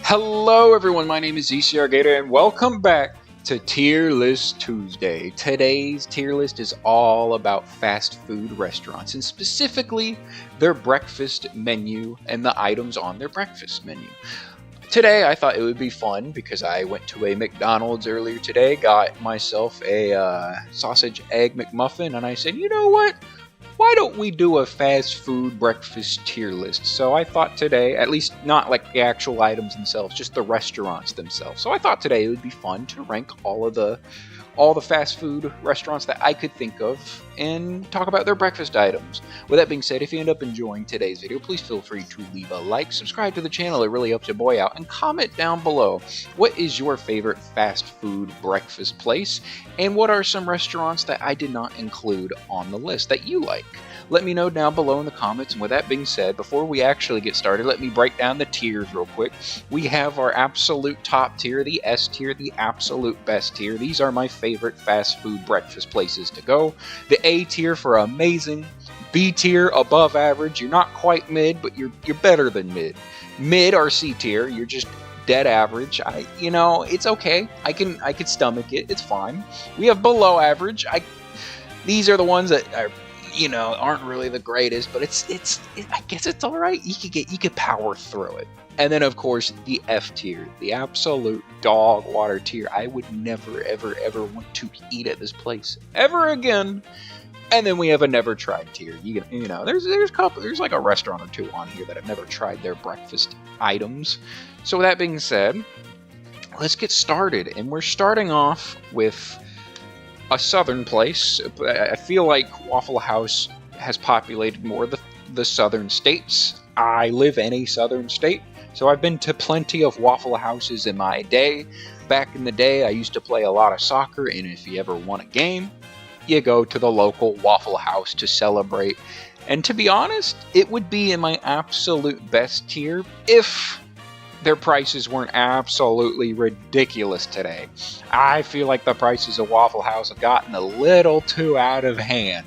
Hello everyone, my name is ZCRGator and welcome back to Tier List Tuesday. Today's tier list is all about fast food restaurants and specifically their breakfast menu and the items on their breakfast menu. Today I thought it would be fun because I went to a McDonald's earlier today, got myself a sausage egg McMuffin, and I said, you know what? Why don't we do a fast food breakfast tier list? So I thought today, at least not like the actual items themselves, just the restaurants themselves. So I thought today it would be fun to rank all the fast food restaurants that I could think of and talk about their breakfast items. With that being said, if you end up enjoying today's video, please feel free to leave a like, subscribe to the channel, it really helps your boy out, and comment down below what is your favorite fast food breakfast place and what are some restaurants that I did not include on the list that you like. Let me know down below in the comments, and with that being said, before we actually get started, let me break down the tiers real quick. We have our absolute top tier, the S tier, the absolute best tier. These are my favorite fast food breakfast places to go. The A tier for amazing, B tier above average. You're not quite mid, but you're better than mid. Mid or C tier, you're just dead average. It's okay. I can stomach it. It's fine. We have below average. These are the ones that are, aren't really the greatest, but I guess it's all right. You could power through it. And then of course the F tier, the absolute dog water tier. I would never ever want to eat at this place ever again. And then we have a never tried tier. There's like a restaurant or two on here that I've never tried their breakfast items. So with that being said, let's get started. And we're starting off with a southern place. I feel like Waffle House has populated more of the southern states. I live in a southern state, so I've been to plenty of Waffle Houses in my day. Back in the day, I used to play a lot of soccer, and if you ever won a game, you go to the local Waffle House to celebrate. And to be honest, it would be in my absolute best tier if their prices weren't absolutely ridiculous today. I feel like the prices of Waffle House have gotten a little too out of hand.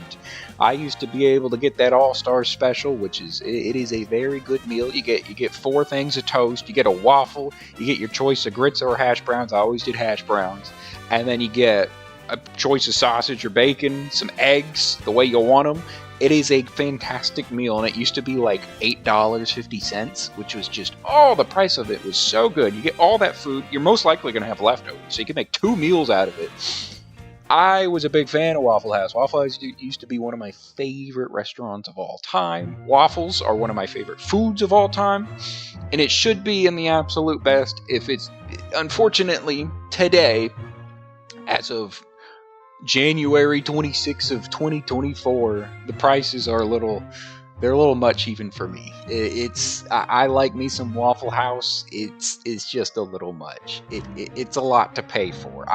I used to be able to get that All-Star Special, which is a very good meal. You get 4 things of toast, you get a waffle, you get your choice of grits or hash browns. I always did hash browns, and then you get a choice of sausage or bacon, some eggs, the way you want them. It is a fantastic meal, and it used to be like $8.50, which was just, the price of it was so good. You get all that food, you're most likely going to have leftovers, so you can make 2 meals out of it. I was a big fan of Waffle House. Waffle House used to be one of my favorite restaurants of all time. Waffles are one of my favorite foods of all time, and it should be in the absolute best. If it's, unfortunately, today, as of January 26th of 2024, the prices are a little much even for me. I like me some Waffle House. It's just a little much. It's a lot to pay for.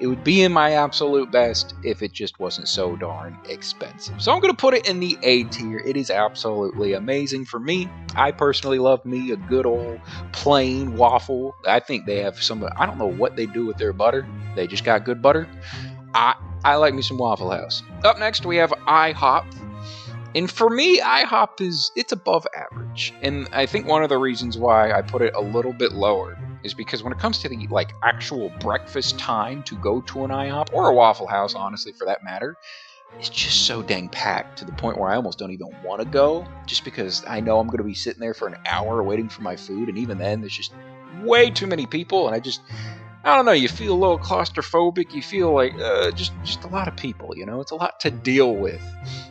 It would be in my absolute best if it just wasn't so darn expensive. So I'm going to put it in the A tier. It is absolutely amazing for me. I personally love me a good old plain waffle. I think they have I don't know what they do with their butter. They just got good butter. I like me some Waffle House. Up next, we have IHOP. And for me, IHOP it's above average. And I think one of the reasons why I put it a little bit lower is because when it comes to the actual breakfast time to go to an IHOP, or a Waffle House, honestly, for that matter, it's just so dang packed to the point where I almost don't even want to go, just because I know I'm going to be sitting there for an hour waiting for my food, and even then, there's just way too many people, and I don't know, you feel a little claustrophobic, you feel like just a lot of people, it's a lot to deal with.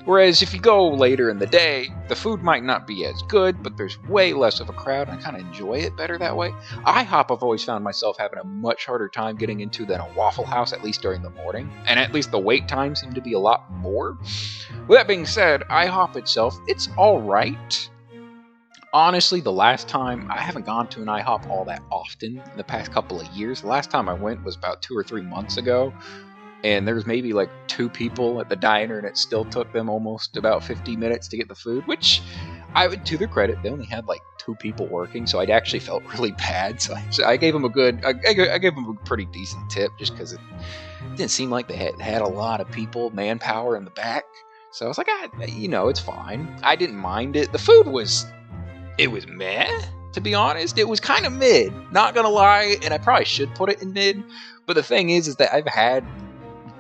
Whereas if you go later in the day, the food might not be as good, but there's way less of a crowd, and I kind of enjoy it better that way. IHOP I've always found myself having a much harder time getting into than a Waffle House, at least during the morning, and at least the wait times seem to be a lot more. With that being said, IHOP itself, it's alright. Honestly, the last time, I haven't gone to an IHOP all that often in the past couple of years. The last time I went was about 2 or 3 months ago, and there was maybe like 2 people at the diner, and it still took them almost about 50 minutes to get the food, which, to their credit, they only had like 2 people working, so I actually felt really bad. So I gave them I gave them a pretty decent tip, just because it didn't seem like they had a lot of people, manpower in the back. So I was like, it's fine. I didn't mind it. The food was meh. to be honest. It was kind of mid, not gonna lie, and I probably should put it in mid. But the thing is that I've had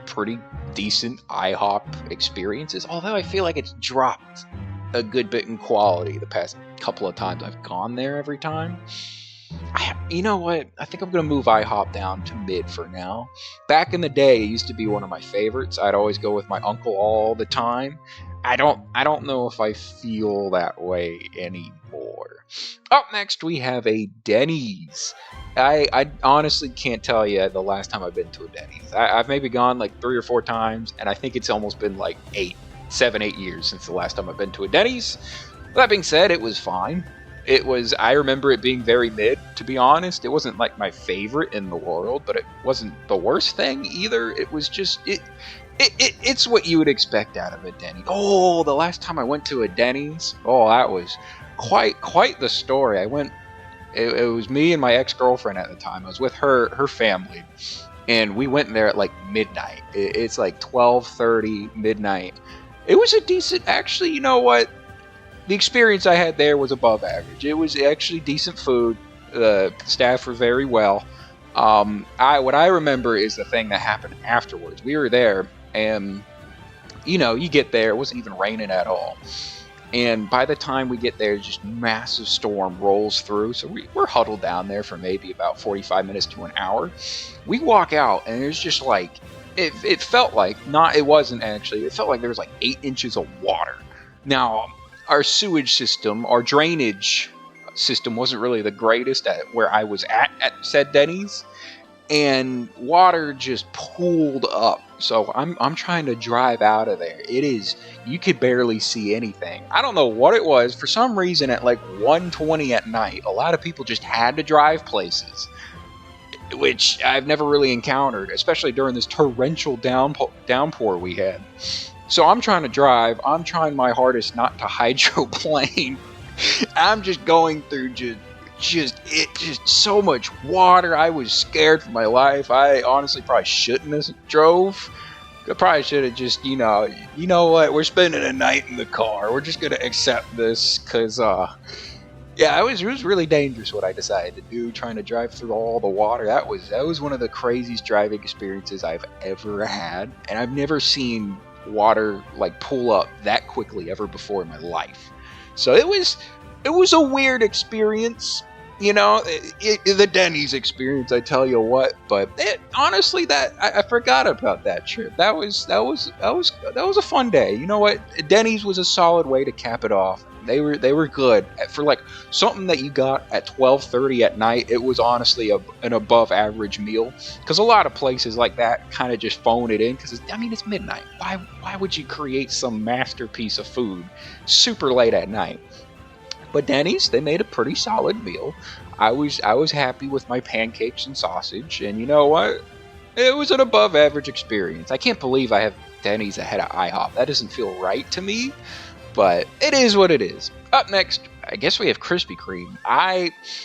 pretty decent IHOP experiences, although I feel like it's dropped a good bit in quality the past couple of times I've gone there every time. You know what? I think I'm going to move IHOP down to mid for now. Back in the day, it used to be one of my favorites. I'd always go with my uncle all the time. I don't know if I feel that way anymore. Up next, we have a Denny's. I honestly can't tell you the last time I've been to a Denny's. I've maybe gone like 3 or 4 times, and I think it's almost been like 7, 8 years since the last time I've been to a Denny's. That being said, it was fine. I remember it being very mid, to be honest. It wasn't like my favorite in the world, but it wasn't the worst thing either. It was just, it's what you would expect out of a Denny's. Oh, the last time I went to a Denny's, oh, that was quite the story. I went, it was me and my ex-girlfriend at the time. I was with her family, and we went there at like midnight. It's like 12:30 midnight. It was a decent, actually, you know what? The experience I had there was above average. It was actually decent food. The staff were very well. What I remember is the thing that happened afterwards. We were there, and you get there. It wasn't even raining at all. And by the time we get there, just massive storm rolls through. So we're huddled down there for maybe about 45 minutes to an hour. We walk out, and there's just like it felt like it wasn't actually. It felt like there was like 8 inches of water. Now, our sewage system, our drainage system wasn't really the greatest at where I was at said Denny's, and water just pooled up. So I'm trying to drive out of there. You could barely see anything. I don't know what it was. For some reason, at like 1:20 at night, a lot of people just had to drive places, which I've never really encountered, especially during this torrential downpour we had. So I'm trying to drive. I'm trying my hardest not to hydroplane. I'm just going through just so much water. I was scared for my life. I honestly probably shouldn't have drove. I probably should have just, you know what? We're spending a night in the car. We're just gonna accept this, cause it was really dangerous what I decided to do, trying to drive through all the water. That was one of the craziest driving experiences I've ever had, and I've never seen water like pool up that quickly ever before in my life. So it was a weird experience, the Denny's experience, I tell you what. But honestly, that I forgot about that trip. That was a fun day. You know what? Denny's was a solid way to cap it off. They were good for like something that you got at 12:30 at night. It was honestly an above average meal, because a lot of places like that kind of just phone it in, because it's midnight. Why would you create some masterpiece of food super late at night? But Denny's, they made a pretty solid meal. I was happy with my pancakes and sausage, and you know what? It was an above average experience. I can't believe I have Denny's ahead of IHOP. That doesn't feel right to me. But it is what it is. Up next, I guess we have Krispy Kreme.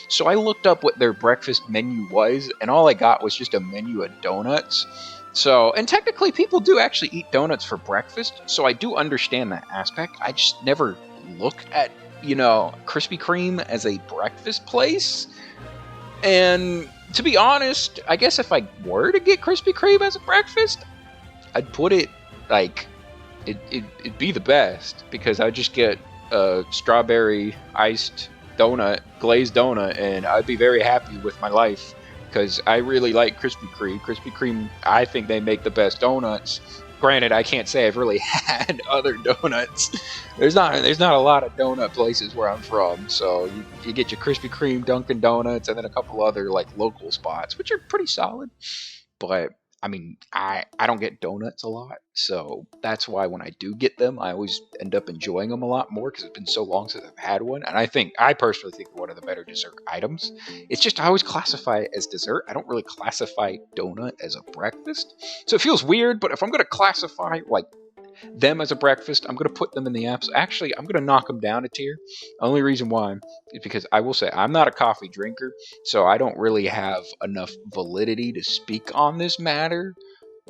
So I looked up what their breakfast menu was, and all I got was just a menu of donuts. So, and technically people do actually eat donuts for breakfast, so I do understand that aspect. I just never looked at, Krispy Kreme as a breakfast place. And to be honest, I guess if I were to get Krispy Kreme as a breakfast, I'd put it like, it'd be the best, because I'd just get a strawberry iced donut, glazed donut, and I'd be very happy with my life, because I really like Krispy Kreme. Krispy Kreme, I think they make the best donuts. Granted, I can't say I've really had other donuts. There's not a lot of donut places where I'm from, so you get your Krispy Kreme, Dunkin' Donuts, and then a couple other like local spots, which are pretty solid. But I don't get donuts a lot, so that's why when I do get them, I always end up enjoying them a lot more, because it's been so long since I've had one. And I personally think they're one of the better dessert items. It's just I always classify it as dessert. I don't really classify donut as a breakfast, so it feels weird. But if I'm gonna classify like them as a breakfast, I'm going to put them in the apps. Actually, I'm going to knock them down a tier. Only reason why is because I will say I'm not a coffee drinker, so I don't really have enough validity to speak on this matter.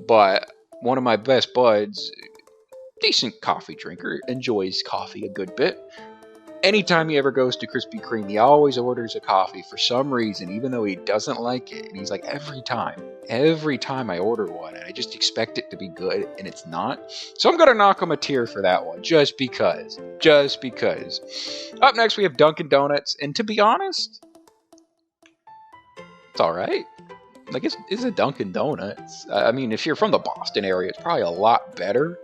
But one of my best buds, decent coffee drinker, enjoys coffee a good bit. anytime he ever goes to Krispy Kreme, he always orders a coffee for some reason, even though he doesn't like it. And he's like, every time I order one, and I just expect it to be good, and it's not. So I'm gonna knock him a tier for that one, just because. Up next, we have Dunkin' Donuts, and to be honest, it's all right. Like, it's a Dunkin' Donuts. I mean, if you're from the Boston area, it's probably a lot better.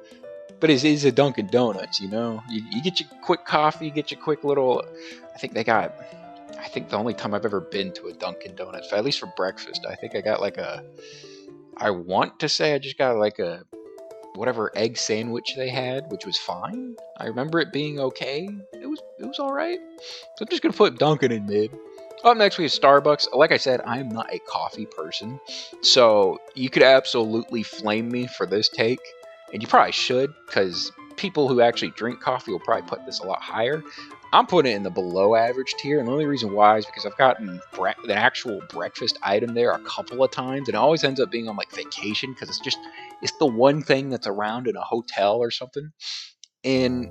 But it is a Dunkin' Donuts, you know? You get your quick coffee, get your quick little... I think the only time I've ever been to a Dunkin' Donuts, at least for breakfast, I think I got like a... I want to say I just got like a... whatever egg sandwich they had, which was fine. I remember it being okay. It was alright. So I'm just going to put Dunkin' in mid. Up next, we have Starbucks. Like I said, I am not a coffee person. So you could absolutely flame me for this take. And you probably should, because people who actually drink coffee will probably put this a lot higher. I'm putting it in the below average tier, and the only reason why is because I've gotten the actual breakfast item there a couple of times, and it always ends up being on like vacation, because it's the one thing that's around in a hotel or something. And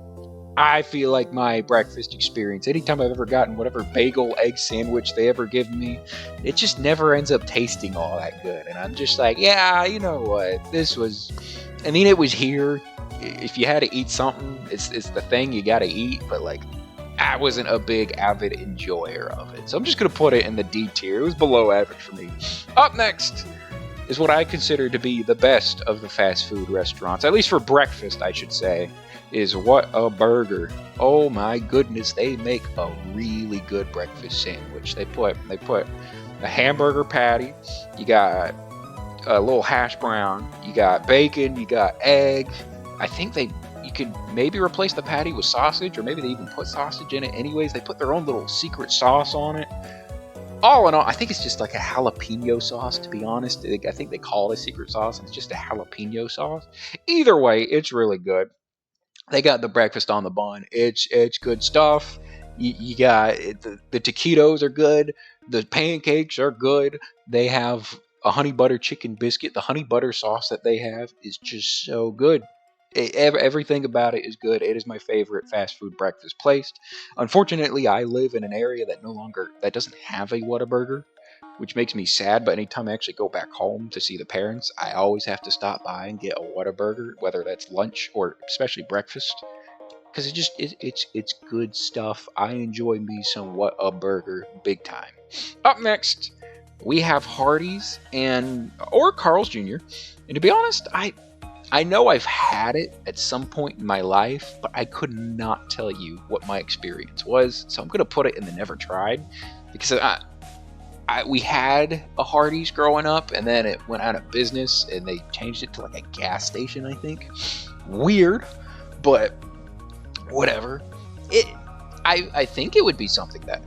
I feel like my breakfast experience, anytime I've ever gotten whatever bagel egg sandwich they ever give me, it just never ends up tasting all that good. And I'm just like, yeah, you know what, I mean, it was here. If you had to eat something, it's the thing you gotta eat, but like, I wasn't a big avid enjoyer of it. So I'm just gonna put it in the D tier. It was below average for me. Up next is what I consider to be the best of the fast food restaurants, at least for breakfast, I should say, is Whataburger. Oh my goodness, they make a really good breakfast sandwich. They put a hamburger patty, you got a little hash brown, you got bacon, you got egg. I think you could maybe replace the patty with sausage, or maybe they even put sausage in it anyways. They put their own little secret sauce on it. All in all, I think it's just like a jalapeno sauce, to be honest. I think they call it a secret sauce, and it's just a jalapeno sauce. Either way, it's really good. They got the breakfast on the bun. It's good stuff. You got the taquitos are good. The pancakes are good. They have a honey butter chicken biscuit. The honey butter sauce that they have is just so good. Everything about it is good. It is my favorite fast food breakfast place. Unfortunately, I live in an area that doesn't have a Whataburger, which makes me sad. But anytime I actually go back home to see the parents, I always have to stop by and get a Whataburger, whether that's lunch or especially breakfast, because it's good stuff. I enjoy me some Whataburger big time. Up next, we have Hardee's or Carl's Jr. And to be honest, I know I've had it at some point in my life, but I could not tell you what my experience was. So I'm going to put it in the never tried, because we had a Hardee's growing up, and then it went out of business, and they changed it to like a gas station, I think. Weird, but whatever. I think it would be something that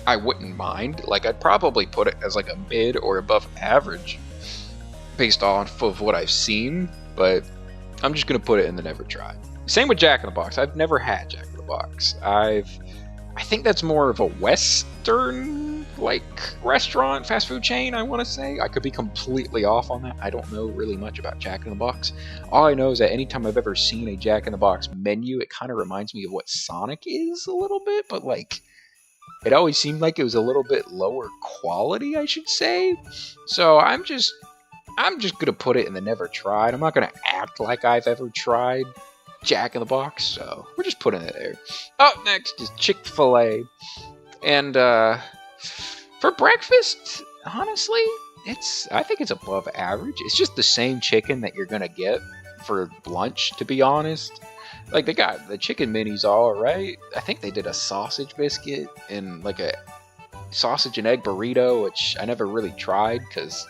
I wouldn't mind. Like, I'd probably put it as like a mid or above average based off of what I've seen, but I'm just going to put it in the never tried. Same with Jack in the Box. I've never had Jack in the Box. I think that's more of a Western like restaurant, fast food chain, I want to say. I could be completely off on that. I don't know really much about Jack in the Box. All I know is that anytime I've ever seen a Jack in the Box menu, it kind of reminds me of what Sonic is a little bit, but like, it always seemed like it was a little bit lower quality, I should say. So I'm just gonna put it in the never tried. I'm not gonna act like I've ever tried Jack in the Box, so we're just putting it there. Up next is Chick-fil-A. And for breakfast, honestly, I think it's above average. It's just the same chicken that you're gonna get for lunch, to be honest. Like, they got the chicken minis all right. I think they did a sausage biscuit and like a sausage and egg burrito, which I never really tried, because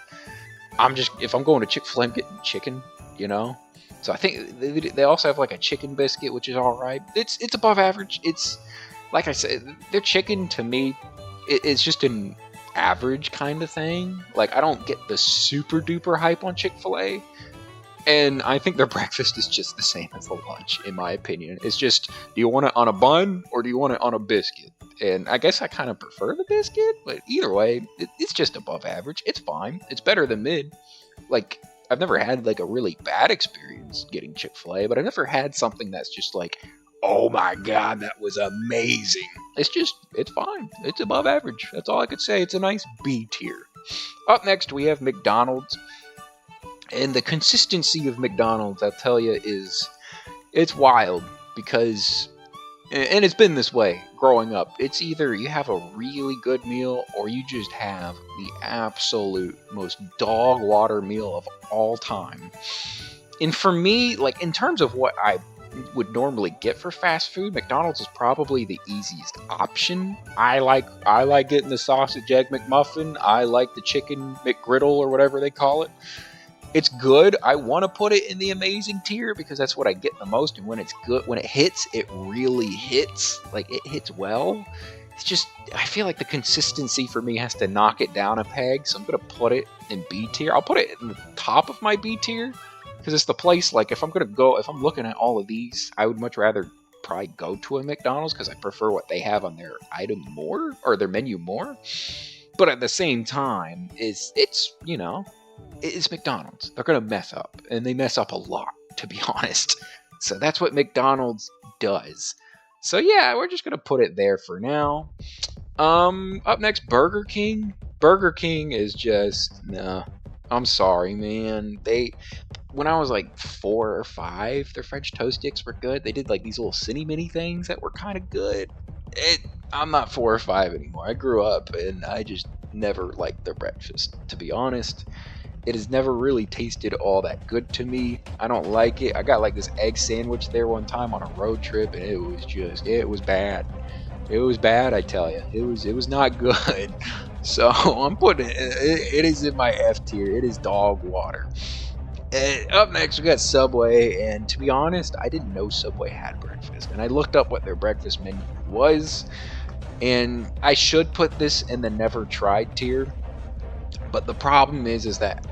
if I'm going to Chick-fil-A, I'm getting chicken, you know? So I think they also have like a chicken biscuit, which is all right. It's above average. It's, like I said, their chicken to me, it's just an average kind of thing. Like, I don't get the super duper hype on Chick-fil-A. And I think their breakfast is just the same as the lunch, in my opinion. It's just, do you want it on a bun or do you want it on a biscuit? And I guess I kind of prefer the biscuit, but either way, it's just above average. It's fine. It's better than mid. Like, I've never had like a really bad experience getting Chick-fil-A, but I've never had something that's just like Oh my god, that was amazing. It's fine. It's above average. That's all I could say. It's a nice B tier. Up next, we have McDonald's. And the consistency of McDonald's, I'll tell you, it's wild because, and it's been this way growing up. It's either you have a really good meal or you just have the absolute most dog water meal of all time. And for me, like in terms of what I would normally get for fast food, McDonald's is probably the easiest option. I like getting the sausage egg McMuffin. I like the chicken McGriddle or whatever they call it. It's good. I want to put it in the amazing tier because that's what I get the most. And when it's good, when it hits, it really hits. Like it hits well. It's just, I feel like the consistency for me has to knock it down a peg. So I'm going to put it in B tier. I'll put it in the top of my B tier because it's the place, like if I'm looking at all of these, I would much rather probably go to a McDonald's because I prefer what they have on their item more or their menu more. But at the same time, it's McDonald's. They're going to mess up, and they mess up a lot, to be honest. So that's what McDonald's does. So yeah, we're just going to put it there for now. Up next, Burger King. Burger King is just, nah. I'm sorry, man. When I was like 4 or 5, their French toast sticks were good. They did like these little cine mini things that were kind of good. I'm not 4 or 5 anymore. I grew up, and I just never liked their breakfast, to be honest. It has never really tasted all that good to me. I don't like it. I got like this egg sandwich there one time on a road trip, and it was bad. It was bad, I tell you. It was not good. So I'm putting it is in my F tier. It is dog water. Up next, we got Subway, and to be honest, I didn't know Subway had breakfast, and I looked up what their breakfast menu was, and I should put this in the never tried tier. But the problem is that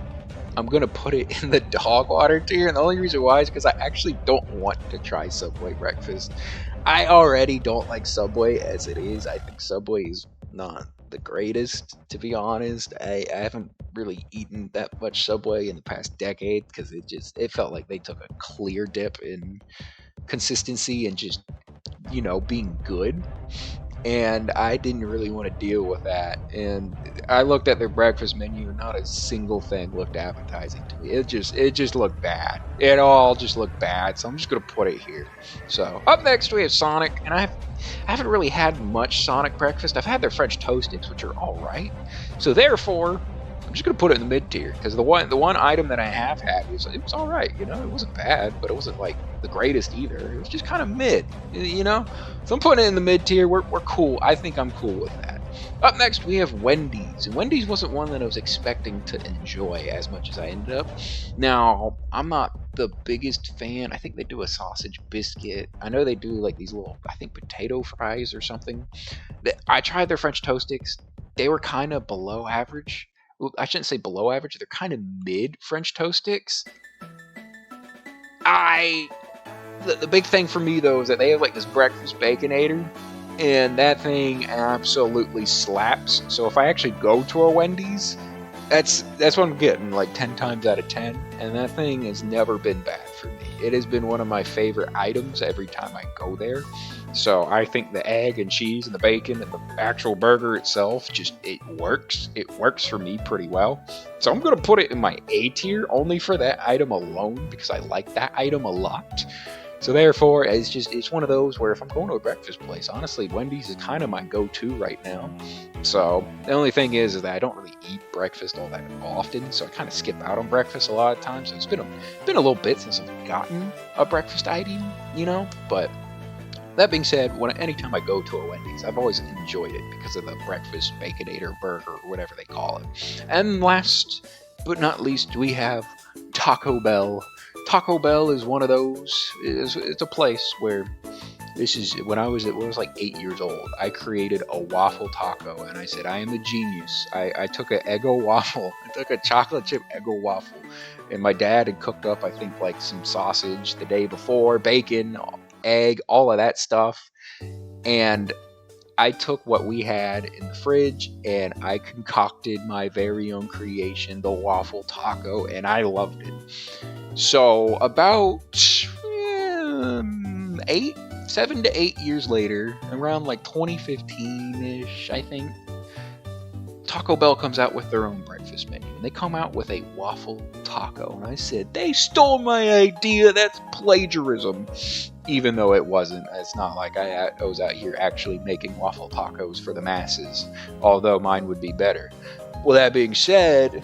I'm going to put it in the dog water tier. And the only reason why is because I actually don't want to try Subway breakfast. I already don't like Subway as it is. I think Subway is not the greatest, to be honest. I haven't really eaten that much Subway in the past decade because it felt like they took a clear dip in consistency and just, being good. And I didn't really want to deal with that. And I looked at their breakfast menu, and not a single thing looked appetizing to me. It just looked bad. It all just looked bad. So I'm just gonna put it here. So up next we have Sonic, and I haven't really had much Sonic breakfast. I've had their French toast sticks, which are all right. So therefore, I'm just gonna put it in the mid tier because the one item that I have had was all right. It wasn't bad, but it wasn't like the greatest either. It was just kind of mid. So I'm putting it in the mid tier. We're cool. I think I'm cool with that. Up next, we have Wendy's. And Wendy's wasn't one that I was expecting to enjoy as much as I ended up. Now, I'm not the biggest fan. I think they do a sausage biscuit. I know they do like these little, I think, potato fries or something. I tried their French toast sticks. They were kind of below average. Well, I shouldn't say below average. They're kind of mid French toast sticks. The big thing for me, though, is that they have like this breakfast baconator, and that thing absolutely slaps. So if I actually go to a Wendy's, that's what I'm getting, like 10 times out of 10, and that thing has never been bad for me. It has been one of my favorite items every time I go there. So I think the egg and cheese and the bacon and the actual burger itself, it works. It works for me pretty well. So I'm going to put it in my A tier only for that item alone because I like that item a lot. So therefore, it's one of those where if I'm going to a breakfast place, honestly, Wendy's is kind of my go-to right now. So the only thing is that I don't really eat breakfast all that often, so I kind of skip out on breakfast a lot of times. So it's been a little bit since I've gotten a breakfast item, But that being said, anytime I go to a Wendy's, I've always enjoyed it because of the breakfast baconator burger or whatever they call it. And last but not least, we have Taco Bell. Taco Bell is one of those. It's a place where when I was like 8 years old, I created a waffle taco, and I said I am a genius. I took an Eggo waffle, I took a chocolate chip Eggo waffle, and my dad had cooked up I think like some sausage the day before, bacon, egg, all of that stuff, and I took what we had in the fridge and I concocted my very own creation, the waffle taco, and I loved it. So about 8 7 to 8 years later, around like 2015-ish, I think, Taco Bell comes out with their own breakfast menu, and they come out with a waffle taco. And I said, they stole my idea. That's plagiarism. Even though it wasn't. It's not like I was out here actually making waffle tacos for the masses, although mine would be better. Well, that being said,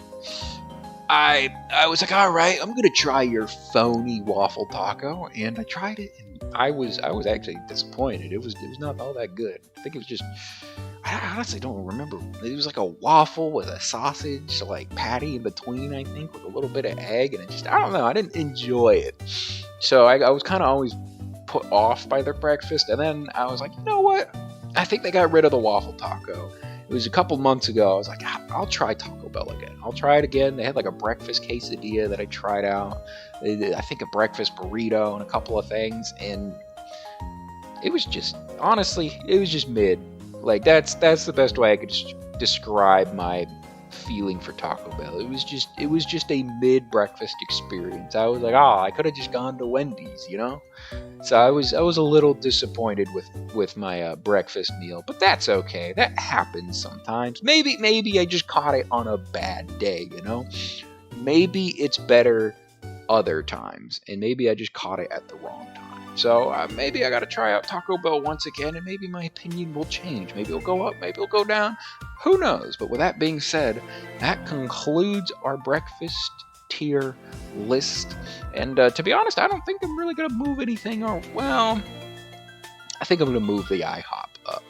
I was like, all right, I'm gonna try your phony waffle taco, and I tried it, and I was actually disappointed. It was not all that good. I think it was just, I honestly don't remember. It was like a waffle with a sausage like patty in between, I think, with a little bit of egg, and it just, I don't know, I didn't enjoy it. So I was kind of always put off by their breakfast, and then I was like, you know what? I think they got rid of the waffle taco. It was a couple months ago. I was like, I'll try Taco Bell again. I'll try it again. They had like a breakfast quesadilla that I tried out. I think a breakfast burrito and a couple of things, and it was just, honestly, it was just mid. Like that's the best way I could describe my feeling for Taco Bell. It was just a mid breakfast experience. I was like, I could have just gone to Wendy's, you know. So I was a little disappointed with my breakfast meal, but that's okay. That happens sometimes. Maybe I just caught it on a bad day, you know. Maybe it's better other times, and maybe I just caught it at the wrong time. So maybe I got to try out Taco Bell once again, and maybe my opinion will change. Maybe it'll go up, maybe it'll go down. Who knows? But with that being said, that concludes our breakfast tier list. And to be honest, I don't think I'm really going to move anything. I think I'm going to move the IHOP up.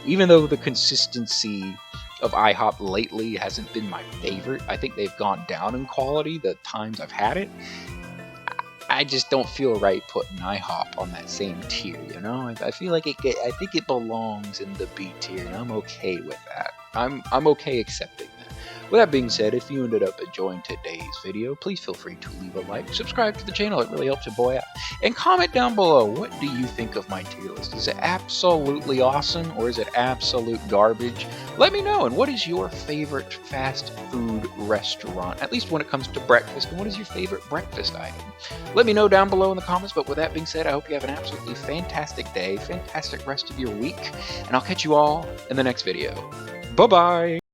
Even though the consistency of IHOP lately hasn't been my favorite, I think they've gone down in quality the times I've had it. I just don't feel right putting IHOP on that same tier, you know? I feel like I think it belongs in the B tier, and I'm okay with that. I'm okay accepting that. With that being said, if you ended up enjoying today's video, please feel free to leave a like, subscribe to the channel, it really helps your boy out, and comment down below, what do you think of my tier list? Is it absolutely awesome, or is it absolute garbage? Let me know, and what is your favorite fast food restaurant, at least when it comes to breakfast, and what is your favorite breakfast item? Let me know down below in the comments, but with that being said, I hope you have an absolutely fantastic day, fantastic rest of your week, and I'll catch you all in the next video. Bye-bye!